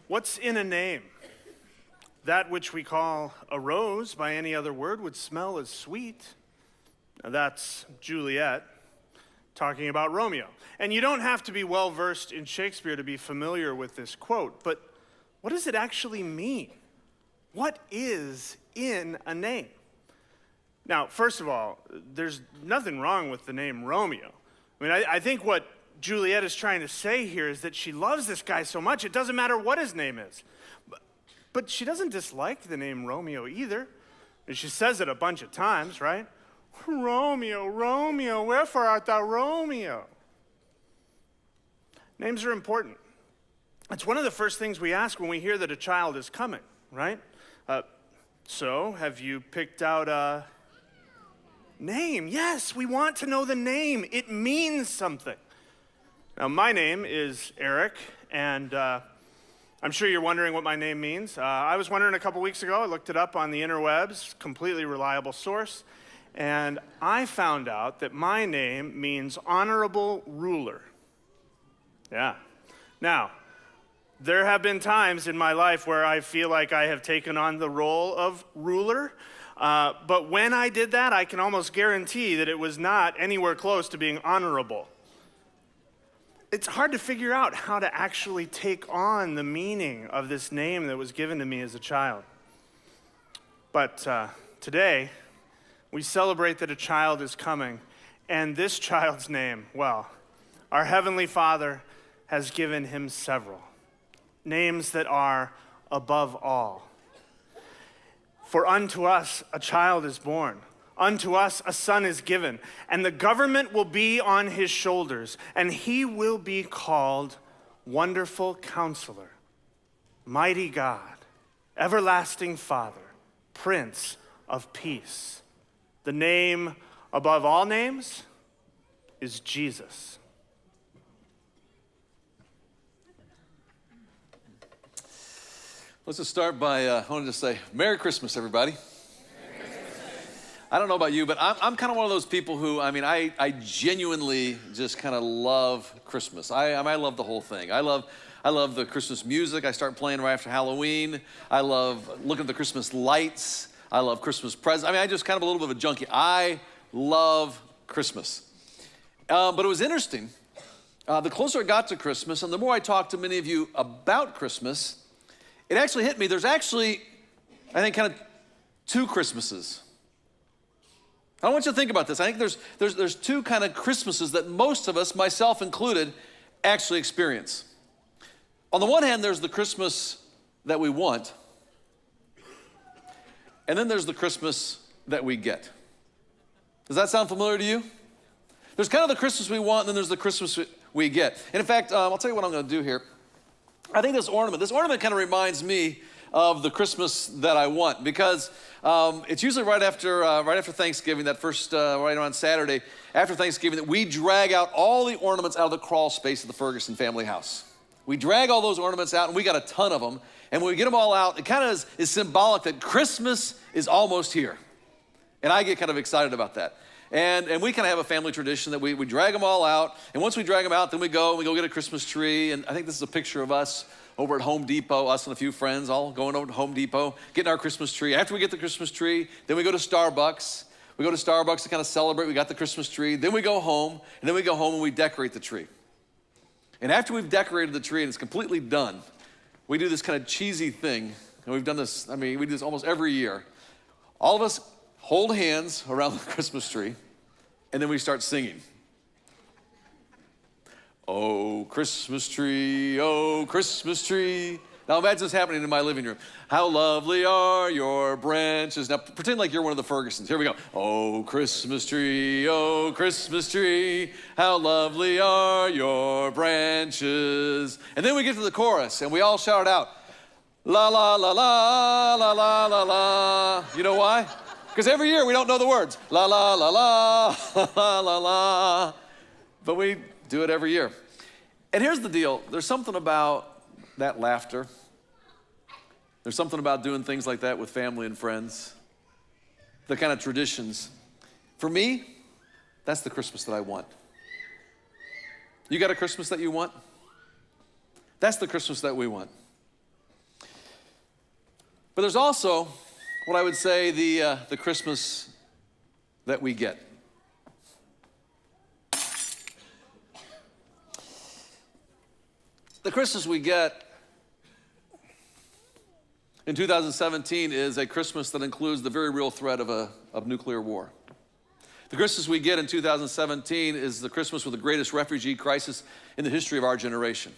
What's in a name? That which we call a rose by any other word would smell as sweet. Now that's Juliet talking about Romeo. And you don't have to be well versed in Shakespeare to be familiar with this quote, but what does it actually mean? What is in a name? Now, first of all, there's nothing wrong with the name Romeo. I mean, I think what Juliet is trying to say here is that she loves this guy so much, it doesn't matter what his name is. But she doesn't dislike the name Romeo either. And she says it a bunch of times, right? Romeo, Romeo, wherefore art thou Romeo? Names are important. It's one of the first things we ask when we hear that a child is coming, right? So, have you picked out a name? Yes, we want to know the name. It means something. Now, my name is Eric, and I'm sure you're wondering what my name means. I was wondering a couple weeks ago. I looked it up on the interwebs, completely reliable source, and I found out that my name means honorable ruler. Yeah. Now, there have been times in my life where I feel like I have taken on the role of ruler, but when I did that, I can almost guarantee that it was not anywhere close to being honorable. It's hard to figure out how to actually take on the meaning of this name that was given to me as a child. But today, we celebrate that a child is coming, and this child's name, well, our Heavenly Father has given him several names that are above all. For unto us a child is born. Unto us a son is given, and the government will be on his shoulders, and he will be called Wonderful Counselor, Mighty God, Everlasting Father, Prince of Peace. The name above all names is Jesus. Let's just start by, I wanted to say, Merry Christmas, everybody. I don't know about you, but I'm kind of one of those people who, I genuinely just kind of love Christmas. I love the whole thing. I love the Christmas music. I start playing right after Halloween. I love looking at the Christmas lights. I love Christmas presents. I just kind of a little bit of a junkie. I love Christmas. But it was interesting. The closer I got to Christmas, and the more I talked to many of you about Christmas, it actually hit me. There's actually, I think, kind of two Christmases. I want you to think about this. I think there's two kind of Christmases that most of us, myself included, actually experience. On the one hand, there's the Christmas that we want, and then there's the Christmas that we get. Does that sound familiar to you? There's kind of the Christmas we want, and then there's the Christmas we get. And in fact, I'll tell you what I'm going to do here. I think this ornament kind of reminds me of the Christmas that I want, because it's usually right after Thanksgiving, that first, right around Saturday, after Thanksgiving, that we drag out all the ornaments out of the crawl space of the Ferguson family house. We drag all those ornaments out, and we got a ton of them, and when we get them all out, it kind of is symbolic that Christmas is almost here, and I get kind of excited about that. And we kind of have a family tradition that we drag them all out, and once we drag them out, then we go get a Christmas tree, and I think this is a picture of us over at Home Depot, us and a few friends all going over to Home Depot, getting our Christmas tree. After we get the Christmas tree, then we go to Starbucks. We go to Starbucks to kind of celebrate. We got the Christmas tree. Then we go home, and we decorate the tree. And after we've decorated the tree and it's completely done, we do this kind of cheesy thing, and we've done this, we do this almost every year. All of us hold hands around the Christmas tree, and then we start singing. Oh, Christmas tree, oh, Christmas tree. Now imagine this happening in my living room. How lovely are your branches. Now pretend like you're one of the Fergusons. Here we go. Oh, Christmas tree, how lovely are your branches. And then we get to the chorus, and we all shout it out. La, la, la, la, la, la, la, la. You know why? Because every year we don't know the words. La, la, la, la, la, la, la. But we do it every year. And here's the deal. There's something about that laughter. There's something about doing things like that with family and friends. The kind of traditions. For me, that's the Christmas that I want. You got a Christmas that you want? That's the Christmas that we want. But there's also what I would say the Christmas that we get. The Christmas we get in 2017 is a Christmas that includes the very real threat of nuclear war. The Christmas we get in 2017 is the Christmas with the greatest refugee crisis in the history of our generation.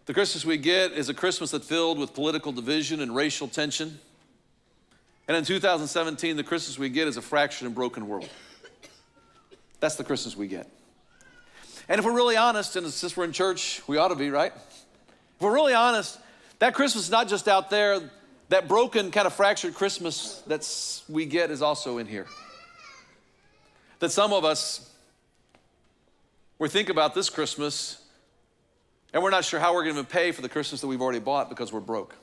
The Christmas we get is a Christmas that's filled with political division and racial tension. And in 2017, the Christmas we get is a fractured and broken world. That's the Christmas we get. And if we're really honest, and since we're in church, we ought to be, right? If we're really honest, that Christmas is not just out there. That broken, kind of fractured Christmas that we get is also in here. That some of us, we think about this Christmas, and we're not sure how we're going to pay for the Christmas that we've already bought because we're broke.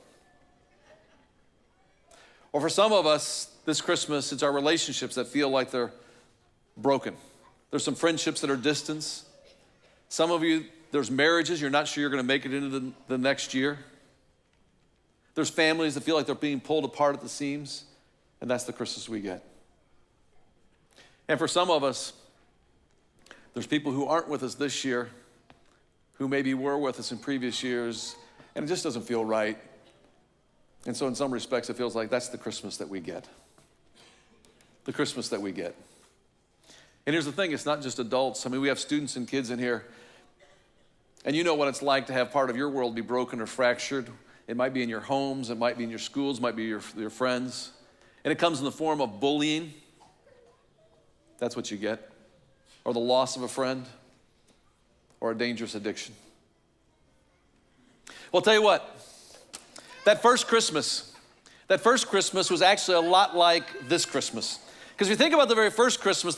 Or for some of us, this Christmas, it's our relationships that feel like they're broken. There's some friendships that are distant. Some of you, there's marriages, you're not sure you're going to make it into the next year. There's families that feel like they're being pulled apart at the seams, and that's the Christmas we get. And for some of us, there's people who aren't with us this year, who maybe were with us in previous years, and it just doesn't feel right. And so in some respects, it feels like that's the Christmas that we get. The Christmas that we get. And here's the thing, it's not just adults. I mean, we have students and kids in here, and you know what it's like to have part of your world be broken or fractured. It might be in your homes, it might be in your schools, it might be your friends. And it comes in the form of bullying. That's what you get. Or the loss of a friend, or a dangerous addiction. Well, I'll tell you what, that first Christmas was actually a lot like this Christmas. Because if you think about the very first Christmas,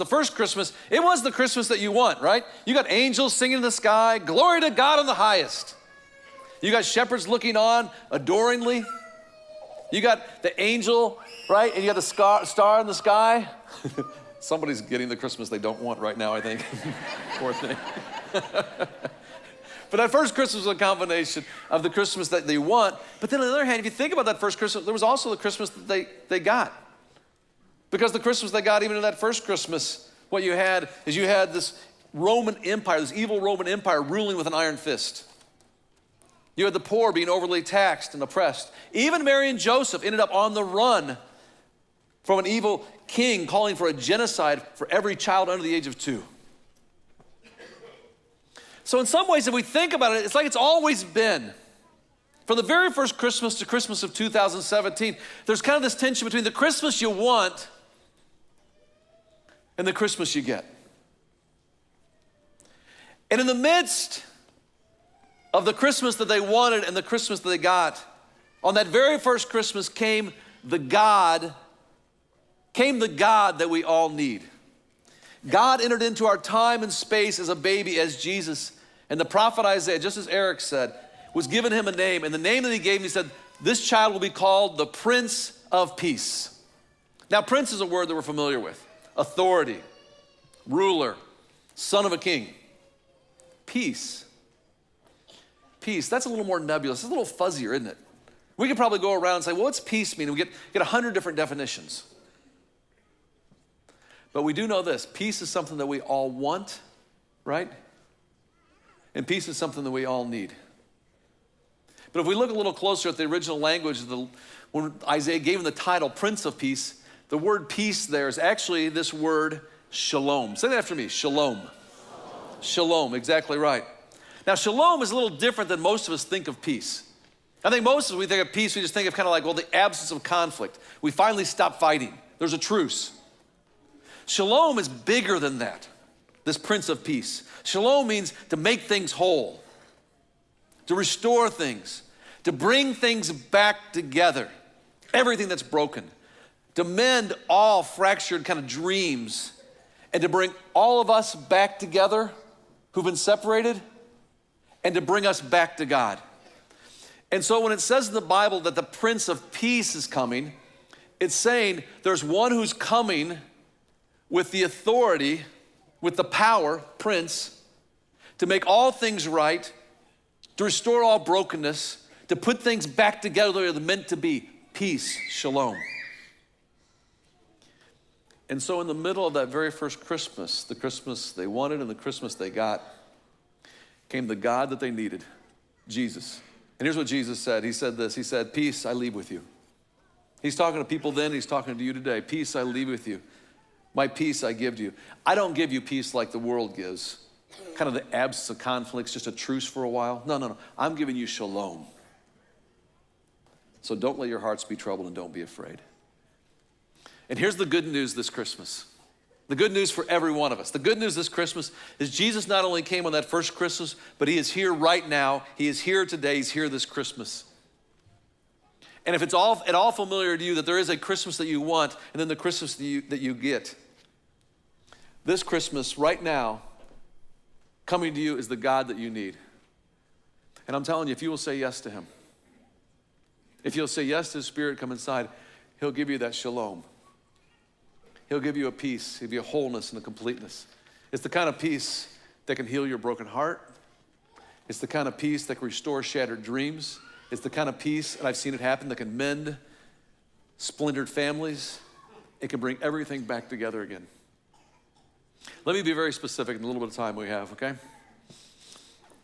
it was the Christmas that you want, right? You got angels singing in the sky, glory to God in the highest. You got shepherds looking on adoringly. You got the angel, right? And you got the star in the sky. Somebody's getting the Christmas they don't want right now, I think. Poor thing. But that first Christmas was a combination of the Christmas that they want. But then on the other hand, if you think about that first Christmas, there was also the Christmas that they got. Because the Christmas they got, even in that first Christmas, what you had is you had this Roman Empire, this evil Roman Empire ruling with an iron fist. You had the poor being overly taxed and oppressed. Even Mary and Joseph ended up on the run from an evil king calling for a genocide for every child under the age of 2. So in some ways, if we think about it, it's like it's always been. From the very first Christmas to Christmas of 2017, there's kind of this tension between the Christmas you want and the Christmas you get. And in the midst of the Christmas that they wanted and the Christmas that they got, on that very first Christmas came the God that we all need. God entered into our time and space as a baby, as Jesus. And the prophet Isaiah, just as Eric said, was given him a name. And the name that he gave him, he said, this child will be called the Prince of Peace. Now, prince is a word that we're familiar with. Authority, ruler, son of a king. Peace. Peace, that's a little more nebulous. It's a little fuzzier, isn't it? We could probably go around and say, well, what's peace mean? We get 100 different definitions. But we do know this. Peace is something that we all want, right? And peace is something that we all need. But if we look a little closer at the original language, when Isaiah gave him the title, Prince of Peace, the word peace there is actually this word shalom. Say that after me, shalom. Shalom, exactly right. Now, shalom is a little different than most of us think of peace. I think most of us, we think of peace, we just think of kind of like, well, the absence of conflict. We finally stop fighting. There's a truce. Shalom is bigger than that, this Prince of Peace. Shalom means to make things whole, to restore things, to bring things back together, everything that's broken, to mend all fractured kind of dreams, and to bring all of us back together who've been separated, and to bring us back to God. And so when it says in the Bible that the Prince of Peace is coming, it's saying there's one who's coming with the authority, with the power, Prince, to make all things right, to restore all brokenness, to put things back together that they're meant to be. peace, shalom. And so in the middle of that very first Christmas, the Christmas they wanted and the Christmas they got, came the God that they needed, Jesus. And here's what Jesus said. He said this. He said, peace I leave with you. He's talking to people then. He's talking to you today. Peace I leave with you. My peace I give to you. I don't give you peace like the world gives. Kind of the absence of conflicts, just a truce for a while. No. I'm giving you shalom. So don't let your hearts be troubled and don't be afraid. And here's the good news this Christmas. The good news for every one of us. The good news this Christmas is Jesus not only came on that first Christmas, but he is here right now. He is here today. He's here this Christmas. And if it's at all familiar to you that there is a Christmas that you want and then the Christmas that you get, this Christmas right now, coming to you is the God that you need. And I'm telling you, if you will say yes to him, if you'll say yes to his Spirit come inside, he'll give you that shalom. He'll give you a peace, he'll give you a wholeness and a completeness. It's the kind of peace that can heal your broken heart. It's the kind of peace that can restore shattered dreams. It's the kind of peace, and I've seen it happen, that can mend splintered families. It can bring everything back together again. Let me be very specific in the little bit of time we have, okay?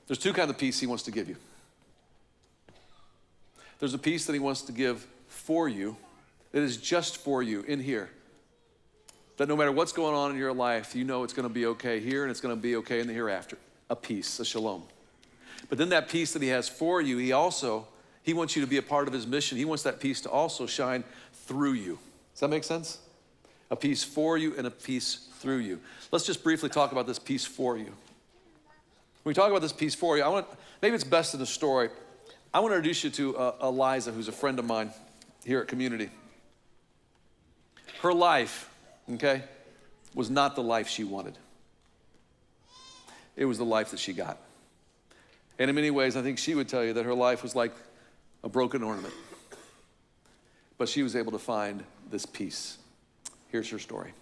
There's two kinds of peace he wants to give you. There's a peace that he wants to give for you, that is just for you in here. That no matter what's going on in your life, you know it's going to be okay here and it's going to be okay in the hereafter. A peace, a shalom. But then that peace that he has for you, he wants you to be a part of his mission. He wants that peace to also shine through you. Does that make sense? A peace for you and a peace through you. Let's just briefly talk about this peace for you. When we talk about this peace for you, maybe it's best in a story. I want to introduce you to Eliza, who's a friend of mine here at Community. Her life, okay, was not the life she wanted. It was the life that she got. And in many ways, I think she would tell you that her life was like a broken ornament. But she was able to find this peace. Here's her story.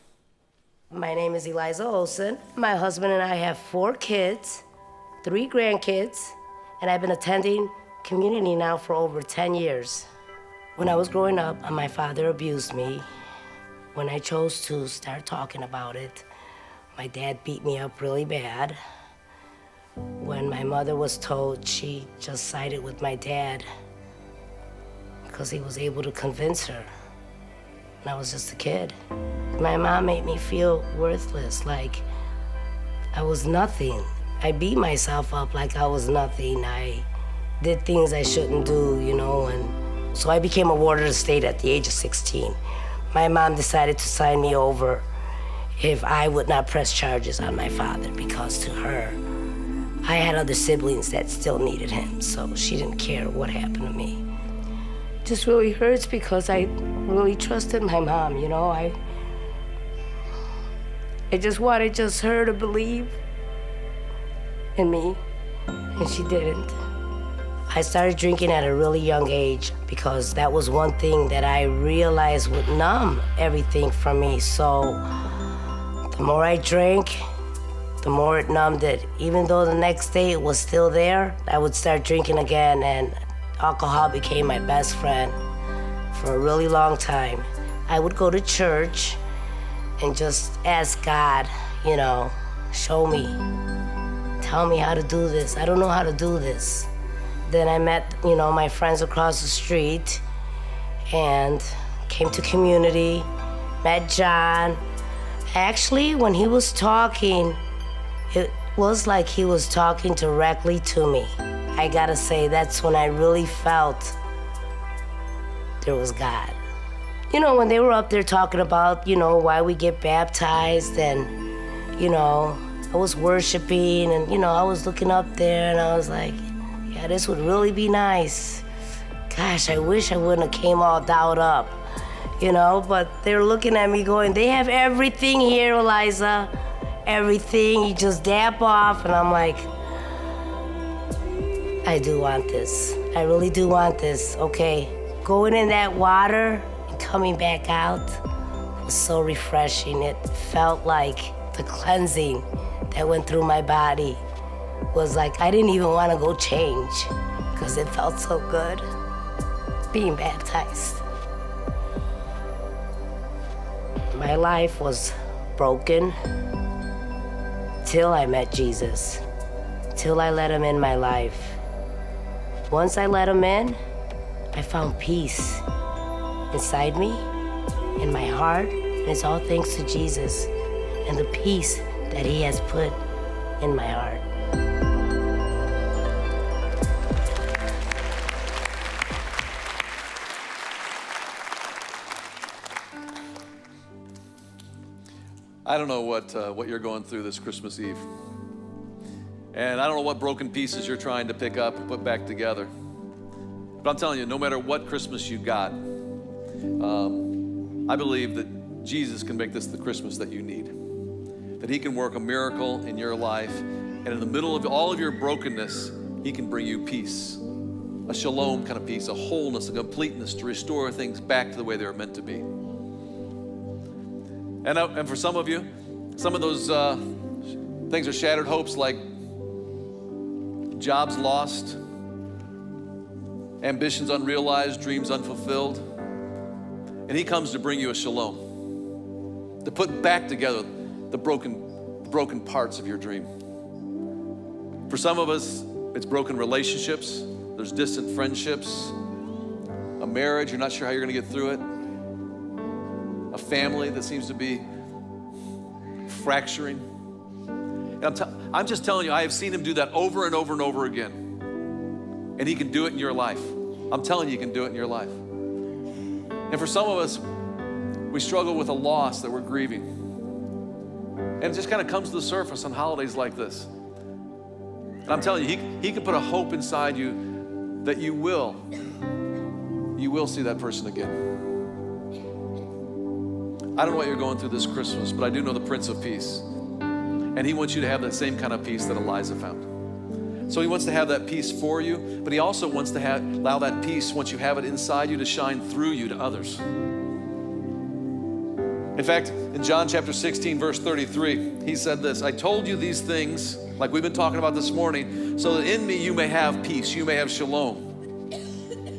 My name is Eliza Olson. My husband and I have 4 kids, 3 grandkids, and I've been attending Community now for over 10 years. When I was growing up, my father abused me. When I chose to start talking about it, my dad beat me up really bad. When my mother was told, she just sided with my dad because he was able to convince her. And I was just a kid. My mom made me feel worthless, like I was nothing. I beat myself up like I was nothing. I did things I shouldn't do, and so I became a ward of the state at the age of 16. My mom decided to sign me over if I would not press charges on my father, because to her, I had other siblings that still needed him, so she didn't care what happened to me. It just really hurts because I really trusted my mom, I just wanted her to believe in me, and she didn't. I started drinking at a really young age because that was one thing that I realized would numb everything from me. So the more I drank, the more it numbed it. Even though the next day it was still there, I would start drinking again, and alcohol became my best friend for a really long time. I would go to church and just ask God, show me, tell me how to do this. I don't know how to do this. Then I met, my friends across the street and came to Community, met John. Actually, when he was talking, it was like he was talking directly to me. I gotta say, that's when I really felt there was God. When they were up there talking about, why we get baptized, and, I was worshiping, and, I was looking up there and I was like, yeah, this would really be nice. Gosh, I wish I wouldn't have came all dolled up, but they're looking at me going, they have everything here, Eliza, everything, you just dap off, and I'm like, I do want this. I really do want this, okay. Going in that water and coming back out was so refreshing. It felt like the cleansing that went through my body was like I didn't even want to go change because it felt so good being baptized. My life was broken till I met Jesus, till I let him in my life. Once I let him in, I found peace inside me, in my heart, and it's all thanks to Jesus and the peace that he has put in my heart. I don't know what you're going through this Christmas Eve. And I don't know what broken pieces you're trying to pick up and put back together. But I'm telling you, no matter what Christmas you got, I believe that Jesus can make this the Christmas that you need. That he can work a miracle in your life. And in the middle of all of your brokenness, he can bring you peace. A shalom kind of peace, a wholeness, a completeness to restore things back to the way they were meant to be. And for some of you, some of those things are shattered hopes, like jobs lost, ambitions unrealized, dreams unfulfilled. And he comes to bring you a shalom, to put back together the broken parts of your dream. For some of us, it's broken relationships. There's distant friendships, a marriage, you're not sure how you're gonna get through it, a family that seems to be fracturing. And I'm just telling you, I have seen him do that over and over and over again. And he can do it in your life. I'm telling you, he can do it in your life. And for some of us, we struggle with a loss that we're grieving. And it just kind of comes to the surface on holidays like this. And I'm telling you, he can put a hope inside you that you will see that person again. I don't know what you're going through this Christmas, but I do know the Prince of Peace. And he wants you to have that same kind of peace that Eliza found. So he wants to have that peace for you, but he also wants to allow that peace, once you have it inside you, to shine through you to others. In fact, in John chapter 16, verse 33, he said this, I told you these things, like we've been talking about this morning, so that in me you may have peace, you may have shalom.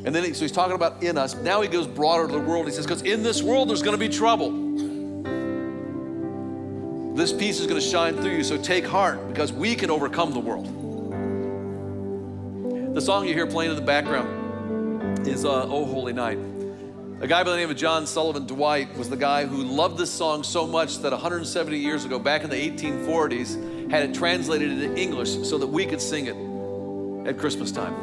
And then so he's talking about in us. Now he goes broader to the world. He says, because in this world there's going to be trouble. This peace is going to shine through you, so take heart, because we can overcome the world. The song you hear playing in the background is Oh Holy Night. A guy by the name of John Sullivan Dwight was the guy who loved this song so much that 170 years ago, back in the 1840s, had it translated into English so that we could sing it at Christmas time.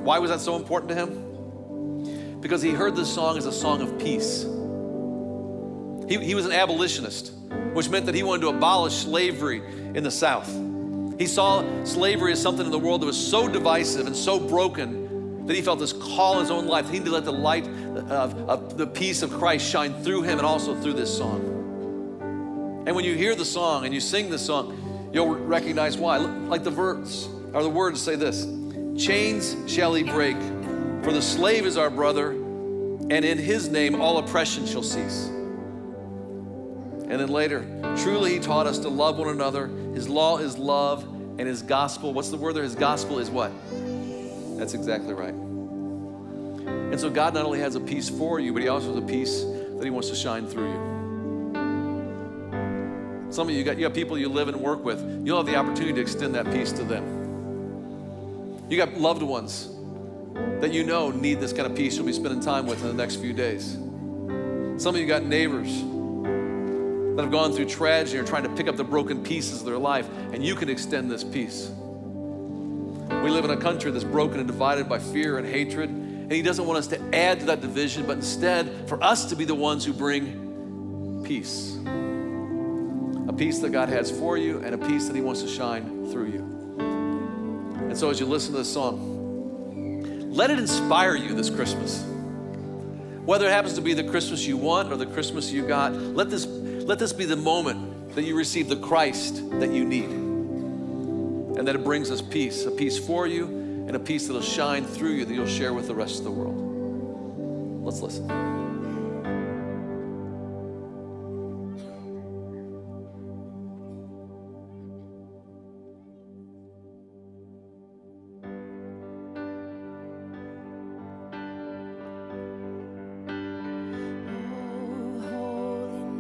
Why was that so important to him? Because he heard this song as a song of peace. He was an abolitionist, which meant that he wanted to abolish slavery in the South. He saw slavery as something in the world that was so divisive and so broken that he felt this call in his own life. He needed to let the light of the peace of Christ shine through him and also through this song. And when you hear the song and you sing this song, you'll recognize why. Like the verse or the words say this: chains shall he break, for the slave is our brother, and in his name all oppression shall cease. And then later, truly he taught us to love one another. His law is love, and his gospel, what's the word there? His gospel is what? That's exactly right. And so God not only has a peace for you, but he also has a peace that he wants to shine through you. Some of you got people you live and work with. You'll have the opportunity to extend that peace to them. You got loved ones that you know need this kind of peace you'll be spending time with in the next few days. Some of you got neighbors that have gone through tragedy or trying to pick up the broken pieces of their life, and you can extend this peace. We live in a country that's broken and divided by fear and hatred, and he doesn't want us to add to that division, but instead for us to be the ones who bring peace. A peace that God has for you and a peace that he wants to shine through you. And so as you listen to this song, let it inspire you this Christmas. Whether it happens to be the Christmas you want or the Christmas you got, let this be the moment that you receive the Christ that you need. And that it brings us peace, a peace for you and a peace that'll shine through you that you'll share with the rest of the world. Let's listen. Holy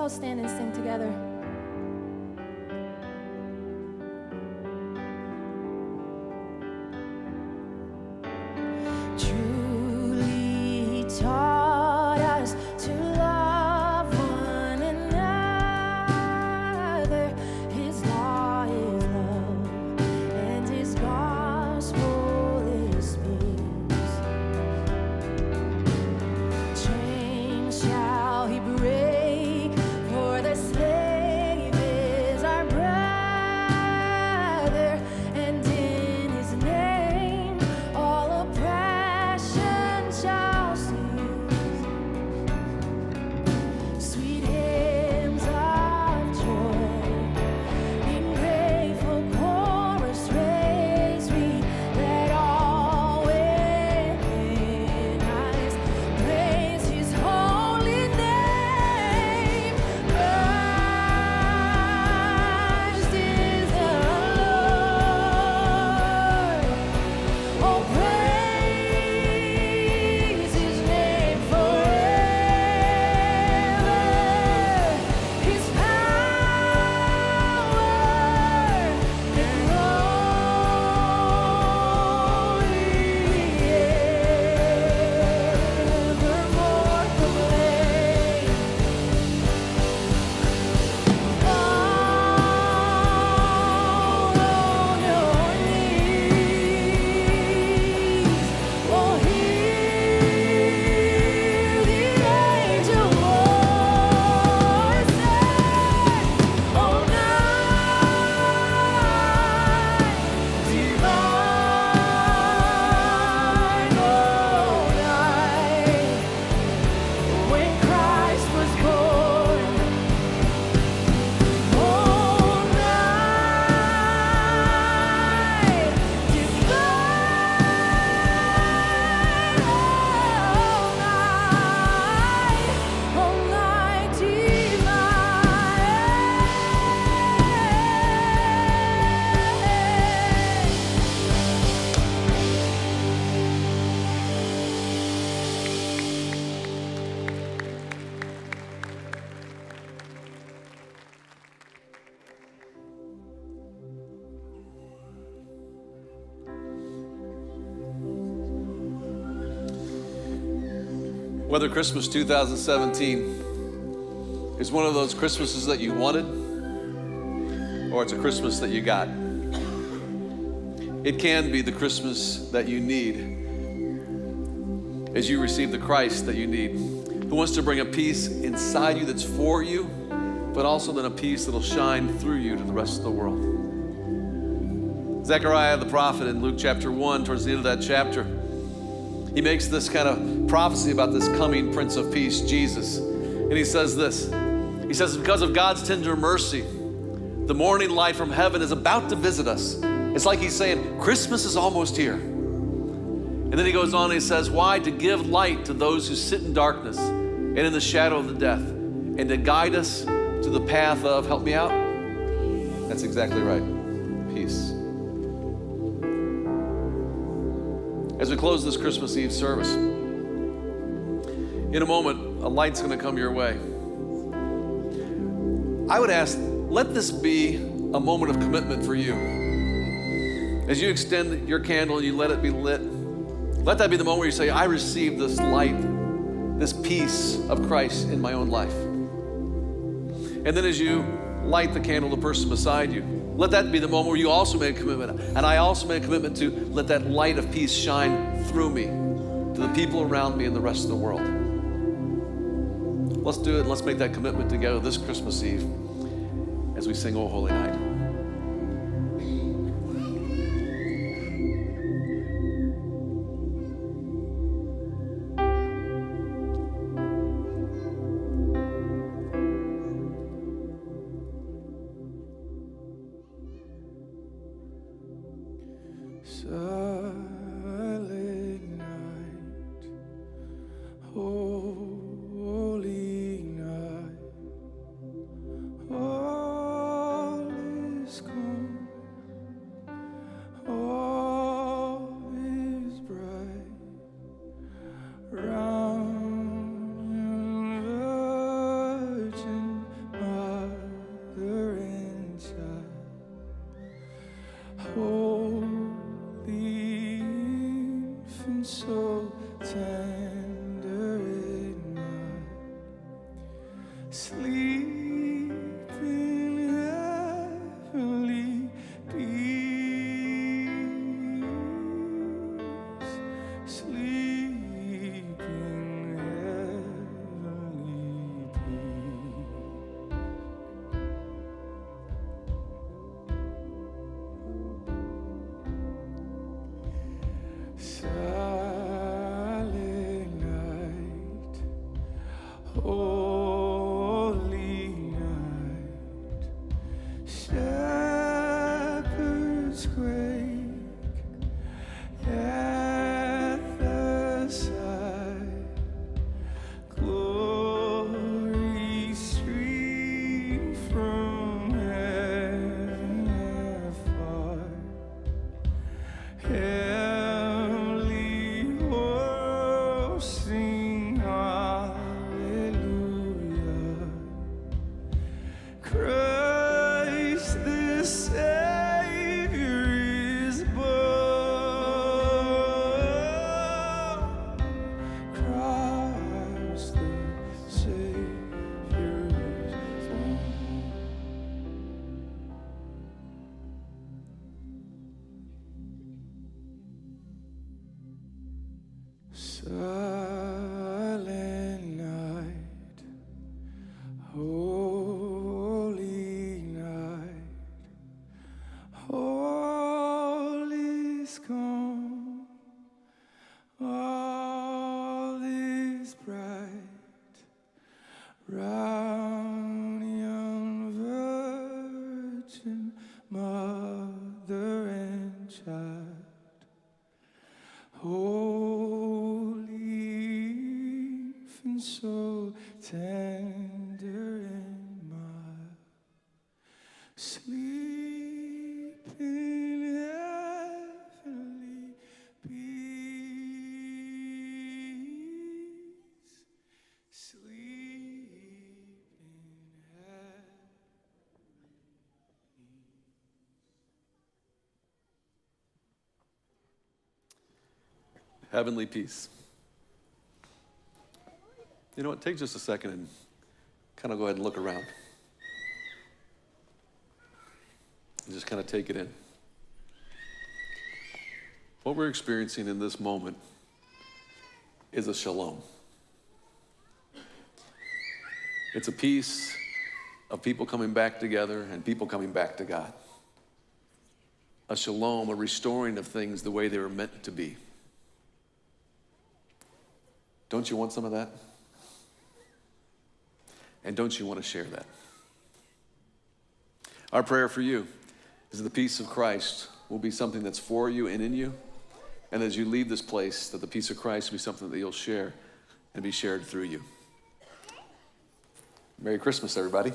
all stand and sing together. Truly taught us to love one another. His law is love, and his gospel is peace. Chains shall he break, for the slave is our brother, and in his name all oppression shall cease. Sweet hymns of joy in grateful chorus raise we, let all within us praise his holy name. Christ is the Lord. Oh, praise his name forever. His power and glory evermore proclaim. Fall on your knees. Oh, hear the angel voice say, "Oh, night divine, oh, night when Christ was born. Oh, night divine, oh, night Whether Christmas 2017 is one of those Christmases that you wanted, or it's a Christmas that you got, it can be the Christmas that you need as you receive the Christ that you need, who wants to bring a peace inside you that's for you, but also then a peace that'll shine through you to the rest of the world. Zechariah the prophet in Luke chapter 1, towards the end of that chapter, he makes this kind of prophecy about this coming Prince of Peace, Jesus. And he says this. He says, because of God's tender mercy, the morning light from heaven is about to visit us. It's like he's saying, Christmas is almost here. And then he goes on and he says, why? To give light to those who sit in darkness and in the shadow of the death, and to guide us to the path of, help me out? That's exactly right, peace. As we close this Christmas Eve service, in a moment, a light's gonna come your way. I would ask, let this be a moment of commitment for you. As you extend your candle and you let it be lit, let that be the moment where you say, I receive this light, this peace of Christ in my own life. And then as you light the candle, the person beside you, let that be the moment where you also make a commitment. And I also made a commitment to let that light of peace shine through me to the people around me and the rest of the world. Let's do it. Let's make that commitment together this Christmas Eve as we sing O Holy Night. Silent night, holy night, all is calm, all is bright, round and virgin holy infant, so tender in my sleep in heavenly peace, sleep in heavenly peace. Silent night, holy night, shepherds quake at the sight, glory stream from heaven afar. Heavenly hosts sing hallelujah. Christ the Savior is born. Christ the Savior is born. Silent night, holy night, all is calm, all is bright, round young virgin, mother and child. Holy infant, so tender and mild, sleep in heavenly peace, sleep in heavenly. Heavenly peace. You know what? Take just a second and kind of go ahead and look around. And just kind of take it in. What we're experiencing in this moment is a shalom. It's a peace of people coming back together and people coming back to God. A shalom, a restoring of things the way they were meant to be. Don't you want some of that? And don't you want to share that? Our prayer for you is that the peace of Christ will be something that's for you and in you. And as you leave this place, that the peace of Christ will be something that you'll share and be shared through you. Merry Christmas, everybody.